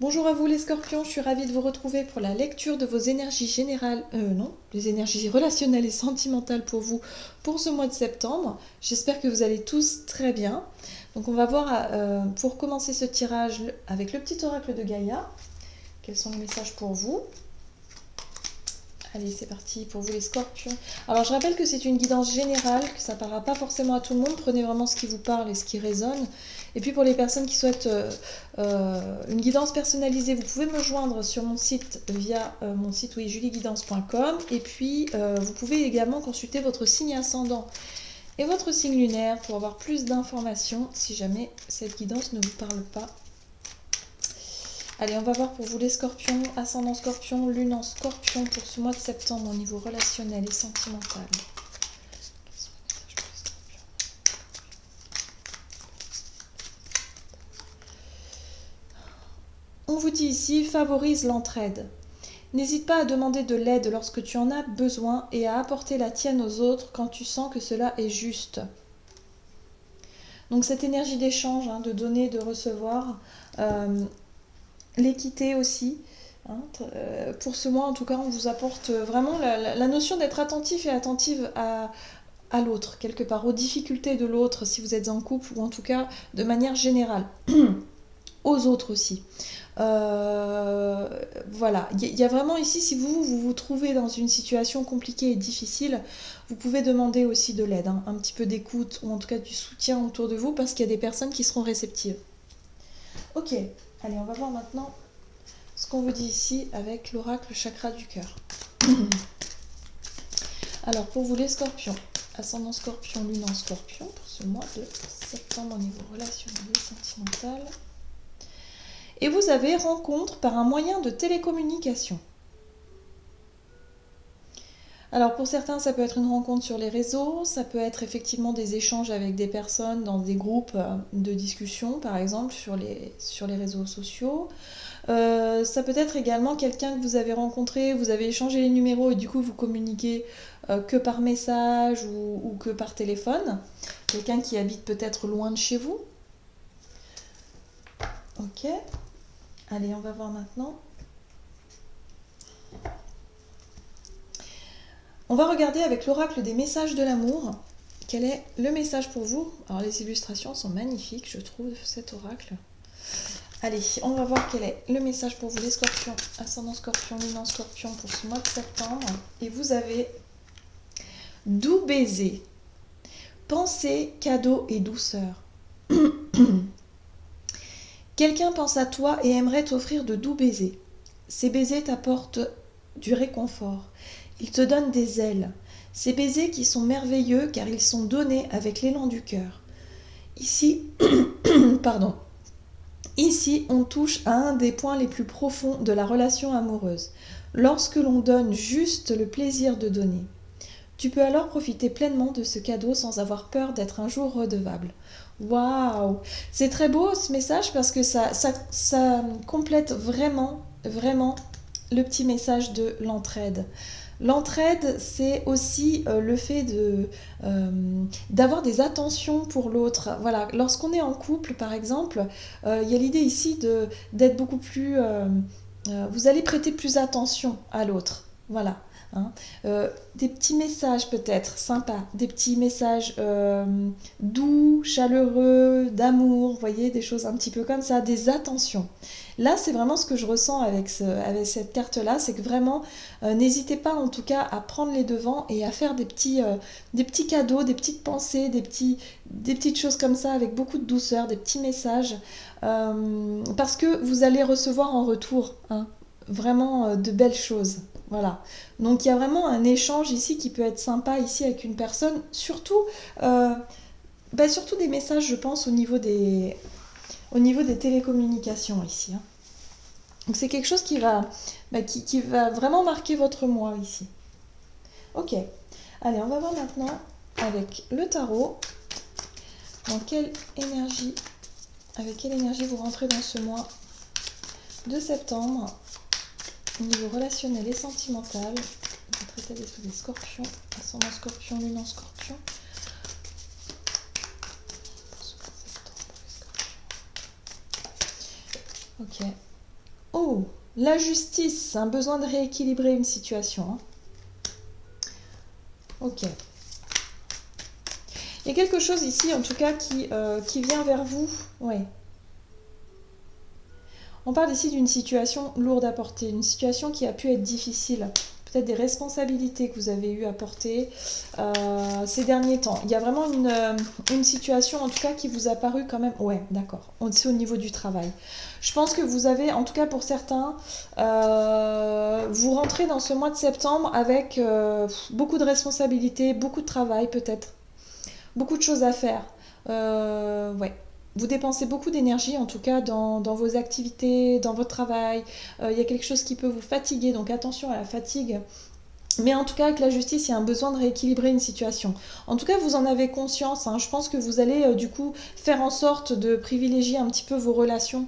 Bonjour à vous les scorpions, je suis ravie de vous retrouver pour la lecture de vos énergies générales, les énergies relationnelles et sentimentales pour vous pour ce mois de septembre. J'espère que vous allez tous très bien. Donc on va voir pour commencer ce tirage avec le petit oracle de Gaïa. Quels sont les messages pour vous ? Allez, c'est parti pour vous les scorpions. Alors je rappelle que c'est une guidance générale, que ça ne parlera pas forcément à tout le monde. Prenez vraiment ce qui vous parle et ce qui résonne. Et puis pour les personnes qui souhaitent une guidance personnalisée, vous pouvez me joindre sur mon site via mon site julieguidance.com. Et puis vous pouvez également consulter votre signe ascendant et votre signe lunaire pour avoir plus d'informations si jamais cette guidance ne vous parle pas. Allez, on va voir pour vous les scorpions, ascendant scorpion, lune en scorpion pour ce mois de septembre au niveau relationnel et sentimental. On vous dit ici, favorise l'entraide. N'hésite pas à demander de l'aide lorsque tu en as besoin et à apporter la tienne aux autres quand tu sens que cela est juste. Donc cette énergie d'échange, de donner, de recevoir, l'équité aussi. Pour ce mois, en tout cas, on vous apporte vraiment la notion d'être attentif et attentive à l'autre, quelque part, aux difficultés de l'autre, si vous êtes en couple, ou en tout cas, de manière générale. Aux autres aussi. Voilà, il y a vraiment ici, si vous vous trouvez dans une situation compliquée et difficile, vous pouvez demander aussi de l'aide, un petit peu d'écoute, ou en tout cas du soutien autour de vous, parce qu'il y a des personnes qui seront réceptives. Ok, allez, on va voir maintenant ce qu'on vous dit ici avec l'oracle chakra du cœur. Alors pour vous les scorpions, ascendant scorpion, lune en scorpion, pour ce mois de septembre au niveau relationnel et sentimental. Et vous avez rencontre par un moyen de télécommunication. Alors pour certains, ça peut être une rencontre sur les réseaux, ça peut être effectivement des échanges avec des personnes dans des groupes de discussion, par exemple, sur les réseaux sociaux. Ça peut être également quelqu'un que vous avez rencontré, vous avez échangé les numéros et du coup vous communiquez que par message ou que par téléphone. Quelqu'un qui habite peut-être loin de chez vous. Ok. Allez, on va voir maintenant. On va regarder avec l'oracle des messages de l'amour. Quel est le message pour vous ? Alors les illustrations sont magnifiques, je trouve, de cet oracle. Allez, on va voir quel est le message pour vous les scorpions, ascendant scorpion, lune en scorpion pour ce mois de septembre. Et vous avez doux baiser, pensée, cadeau et douceur. Quelqu'un pense à toi et aimerait t'offrir de doux baisers. Ces baisers t'apportent du réconfort. Ils te donnent des ailes. Ces baisers qui sont merveilleux car ils sont donnés avec l'élan du cœur. Ici, Ici, on touche à un des points les plus profonds de la relation amoureuse. Lorsque l'on donne juste le plaisir de donner. Tu peux alors profiter pleinement de ce cadeau sans avoir peur d'être un jour redevable. Waouh! C'est très beau ce message parce que ça complète vraiment, vraiment le petit message de l'entraide. L'entraide, c'est aussi le fait d'avoir des attentions pour l'autre. Voilà, lorsqu'on est en couple, par exemple, il y a l'idée ici d'être beaucoup plus... vous allez prêter plus attention à l'autre. Voilà. Des petits messages peut-être sympas, des petits messages doux, chaleureux, d'amour, vous voyez, des choses un petit peu comme ça, des attentions. Là, c'est vraiment ce que je ressens avec cette carte-là, c'est que vraiment, n'hésitez pas en tout cas à prendre les devants et à faire des petits cadeaux, des petites pensées, des petites choses comme ça avec beaucoup de douceur, des petits messages, parce que vous allez recevoir en retour vraiment de belles choses. Voilà. Donc il y a vraiment un échange ici qui peut être sympa ici avec une personne, surtout des messages, je pense, au niveau des télécommunications ici. Donc c'est quelque chose qui va vraiment marquer votre mois ici. Ok. Allez, on va voir maintenant avec le tarot avec quelle énergie vous rentrez dans ce mois de septembre. Au niveau relationnel et sentimental, votre état d'esprit des scorpions, ascendant scorpion, lune en scorpion. Ok. Oh, la justice, un besoin de rééquilibrer une situation. Hein. Ok. Il y a quelque chose ici, en tout cas, qui vient vers vous. Ouais. On parle ici d'une situation lourde à porter, une situation qui a pu être difficile. Peut-être des responsabilités que vous avez eu à porter ces derniers temps. Il y a vraiment une situation, en tout cas, qui vous a paru quand même... Ouais, d'accord. C'est au niveau du travail. Je pense que vous avez, en tout cas pour certains, vous rentrez dans ce mois de septembre avec beaucoup de responsabilités, beaucoup de travail peut-être, beaucoup de choses à faire. Ouais. Vous dépensez beaucoup d'énergie, en tout cas, dans vos activités, dans votre travail. Il y a quelque chose qui peut vous fatiguer, donc attention à la fatigue. Mais en tout cas, avec la justice, il y a un besoin de rééquilibrer une situation. En tout cas, vous en avez conscience. Hein. Je pense que vous allez du coup faire en sorte de privilégier un petit peu vos relations,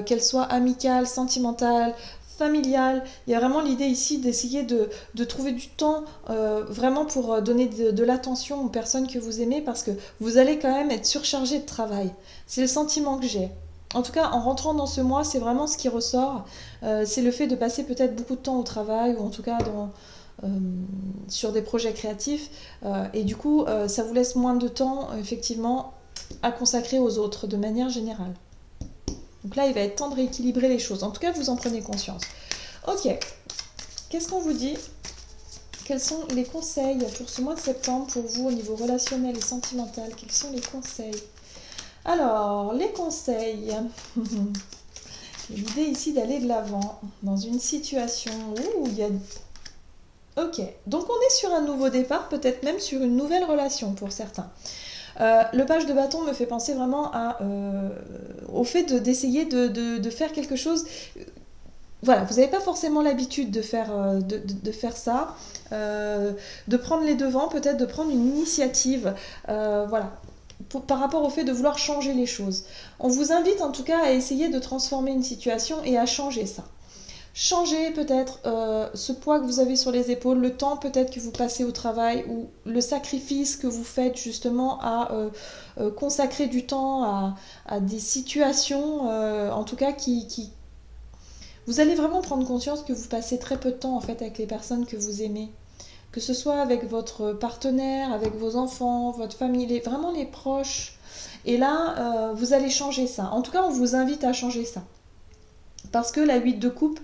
qu'elles soient amicales, sentimentales, familiales. Il y a vraiment l'idée ici d'essayer de trouver du temps vraiment pour donner de l'attention aux personnes que vous aimez parce que vous allez quand même être surchargé de travail. C'est le sentiment que j'ai. En tout cas, en rentrant dans ce mois, c'est vraiment ce qui ressort. C'est le fait de passer peut-être beaucoup de temps au travail ou en tout cas euh, sur des projets créatifs et du coup ça vous laisse moins de temps effectivement à consacrer aux autres de manière générale. Donc là il va être temps de rééquilibrer les choses, en tout cas vous en prenez conscience. Ok, qu'est-ce qu'on vous dit? Quels sont les conseils pour ce mois de septembre pour vous au niveau relationnel et sentimental? Quels sont les conseils? Alors, les conseils. L'idée ici d'aller de l'avant dans une situation où il y a... Ok, donc on est sur un nouveau départ, peut-être même sur une nouvelle relation pour certains. Le page de bâton me fait penser vraiment au fait d'essayer de faire quelque chose. Voilà, vous n'avez pas forcément l'habitude de faire ça, de prendre les devants, peut-être de prendre une initiative. Voilà, par rapport au fait de vouloir changer les choses. On vous invite en tout cas à essayer de transformer une situation et à changer ça. Changer peut-être ce poids que vous avez sur les épaules, le temps peut-être que vous passez au travail ou le sacrifice que vous faites justement à consacrer du temps à des situations, en tout cas qui... Vous allez vraiment prendre conscience que vous passez très peu de temps en fait avec les personnes que vous aimez. Que ce soit avec votre partenaire, avec vos enfants, votre famille, vraiment les proches. Et là, vous allez changer ça. En tout cas, on vous invite à changer ça. Parce que la 8 de coupe,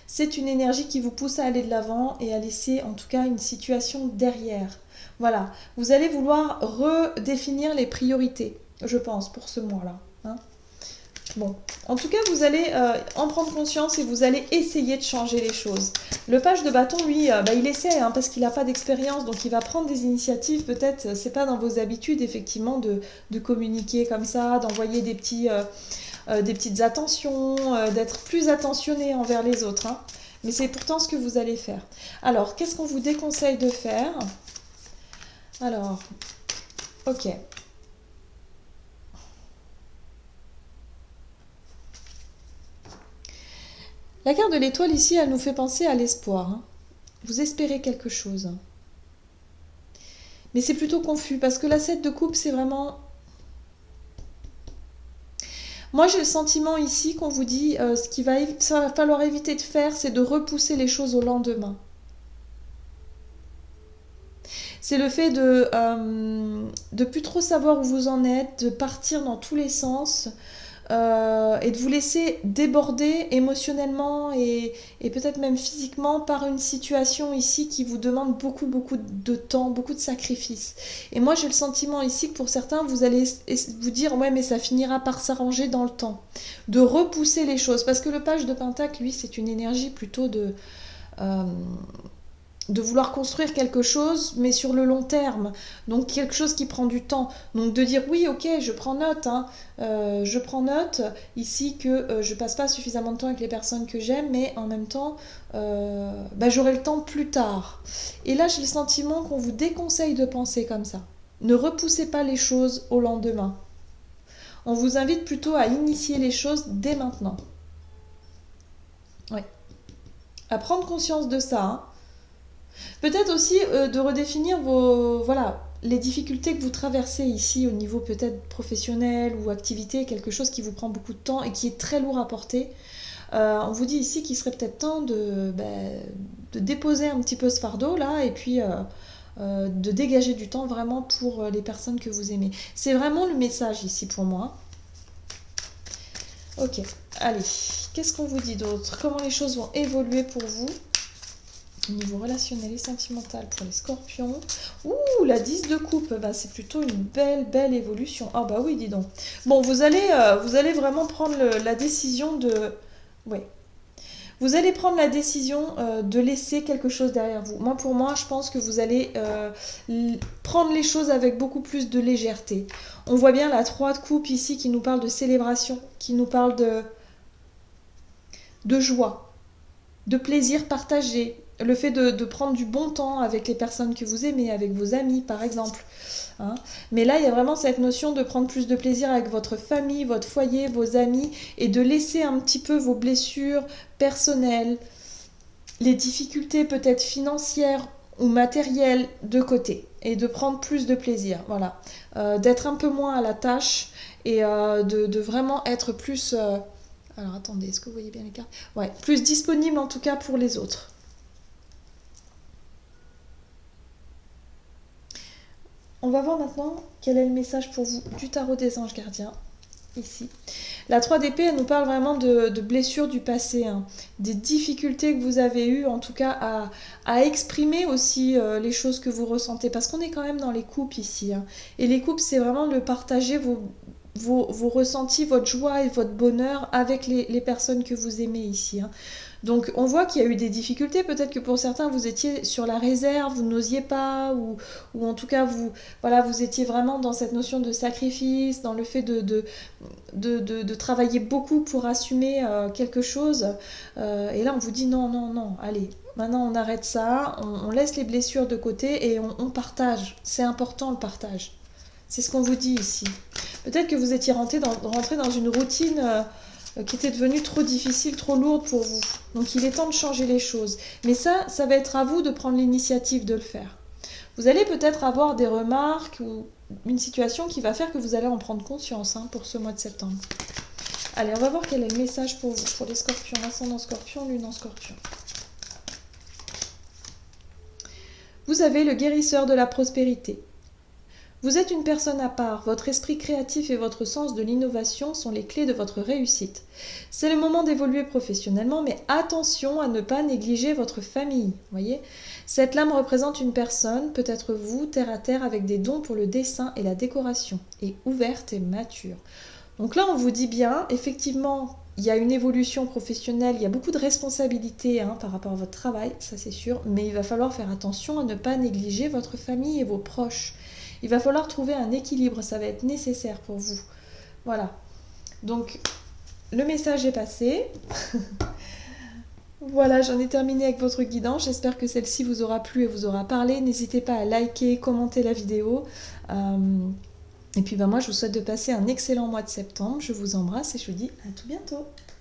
c'est une énergie qui vous pousse à aller de l'avant et à laisser en tout cas une situation derrière. Voilà, vous allez vouloir redéfinir les priorités, je pense, pour ce mois-là. Hein. Bon, en tout cas, vous allez en prendre conscience et vous allez essayer de changer les choses. Le page de bâton, lui, il essaie hein, parce qu'il n'a pas d'expérience, donc il va prendre des initiatives. Peut-être, c'est pas dans vos habitudes, effectivement, de communiquer comme ça, d'envoyer des petites attentions, d'être plus attentionné envers les autres. Hein. Mais c'est pourtant ce que vous allez faire. Alors, qu'est-ce qu'on vous déconseille de faire? Alors, ok. La carte de l'étoile ici, elle nous fait penser à l'espoir. Hein. Vous espérez quelque chose. Mais c'est plutôt confus parce que la 7 de coupe, c'est vraiment... Moi, j'ai le sentiment ici qu'on vous dit ça va falloir éviter de faire, c'est de repousser les choses au lendemain. C'est le fait de plus trop savoir où vous en êtes, de partir dans tous les sens et de vous laisser déborder émotionnellement et peut-être même physiquement par une situation ici qui vous demande beaucoup, beaucoup de temps, beaucoup de sacrifices. Et moi, j'ai le sentiment ici que pour certains, vous allez vous dire « Ouais, mais ça finira par s'arranger dans le temps ». De repousser les choses. Parce que le page de Pentacle, lui, c'est une énergie plutôt de vouloir construire quelque chose, mais sur le long terme. Donc quelque chose qui prend du temps. Donc de dire oui, ok, je prends note. Hein, je prends note ici que je passe pas suffisamment de temps avec les personnes que j'aime, mais en même temps, j'aurai le temps plus tard. Et là, j'ai le sentiment qu'on vous déconseille de penser comme ça. Ne repoussez pas les choses au lendemain. On vous invite plutôt à initier les choses dès maintenant. Oui. À prendre conscience de ça. Hein. Peut-être aussi de redéfinir les difficultés que vous traversez ici au niveau peut-être professionnel ou activité, quelque chose qui vous prend beaucoup de temps et qui est très lourd à porter. On vous dit ici qu'il serait peut-être temps de déposer un petit peu ce fardeau là et puis de dégager du temps vraiment pour les personnes que vous aimez. C'est vraiment le message ici pour moi. Ok, allez, qu'est-ce qu'on vous dit d'autre? Comment les choses vont évoluer pour vous au niveau relationnel et sentimental pour les scorpions? Ouh, la 10 de coupe, bah, c'est plutôt une belle évolution. Ah bah oui, dis donc. Bon, vous allez vraiment prendre la décision de... Ouais. Vous allez prendre la décision de laisser quelque chose derrière vous. Moi, pour moi, je pense que vous allez prendre les choses avec beaucoup plus de légèreté. On voit bien la 3 de coupe ici qui nous parle de célébration, qui nous parle de joie, de plaisir partagé, le fait de prendre du bon temps avec les personnes que vous aimez, avec vos amis par exemple. Hein. Mais là, il y a vraiment cette notion de prendre plus de plaisir avec votre famille, votre foyer, vos amis, et de laisser un petit peu vos blessures personnelles, les difficultés peut-être financières ou matérielles de côté, et de prendre plus de plaisir. Voilà, d'être un peu moins à la tâche et de vraiment être plus... alors attendez, est-ce que vous voyez bien les cartes? Ouais, plus disponible en tout cas pour les autres. On va voir maintenant quel est le message pour vous du tarot des anges gardiens, ici. La 3 d'épée, elle nous parle vraiment de blessures du passé, hein, des difficultés que vous avez eues, en tout cas à exprimer aussi les choses que vous ressentez, parce qu'on est quand même dans les couples ici. Hein. Et les couples, c'est vraiment de partager vos ressentis, votre joie et votre bonheur avec les personnes que vous aimez ici. Hein. Donc on voit qu'il y a eu des difficultés, peut-être que pour certains vous étiez sur la réserve, vous n'osiez pas, ou en tout cas vous étiez vraiment dans cette notion de sacrifice, dans le fait de travailler beaucoup pour assumer quelque chose. Et là on vous dit non, allez, maintenant on arrête ça, on laisse les blessures de côté et on partage. C'est important le partage. C'est ce qu'on vous dit ici. Peut-être que vous étiez rentré dans une routine qui était devenue trop difficile, trop lourde pour vous. Donc il est temps de changer les choses. Mais ça va être à vous de prendre l'initiative de le faire. Vous allez peut-être avoir des remarques ou une situation qui va faire que vous allez en prendre conscience pour ce mois de septembre. Allez, on va voir quel est le message pour vous, pour les scorpions, ascendant scorpion, lune en scorpion. Vous avez le guérisseur de la prospérité. Vous êtes une personne à part, votre esprit créatif et votre sens de l'innovation sont les clés de votre réussite. C'est le moment d'évoluer professionnellement, mais attention à ne pas négliger votre famille. Voyez, cette lame représente une personne, peut-être vous, terre à terre, avec des dons pour le dessin et la décoration, et ouverte et mature. Donc là, on vous dit bien, effectivement, il y a une évolution professionnelle, il y a beaucoup de responsabilités par rapport à votre travail, ça c'est sûr, mais il va falloir faire attention à ne pas négliger votre famille et vos proches. Il va falloir trouver un équilibre, ça va être nécessaire pour vous. Voilà. Donc, le message est passé. Voilà, j'en ai terminé avec votre guidance. J'espère que celle-ci vous aura plu et vous aura parlé. N'hésitez pas à liker, commenter la vidéo. Et puis moi, je vous souhaite de passer un excellent mois de septembre. Je vous embrasse et je vous dis à tout bientôt.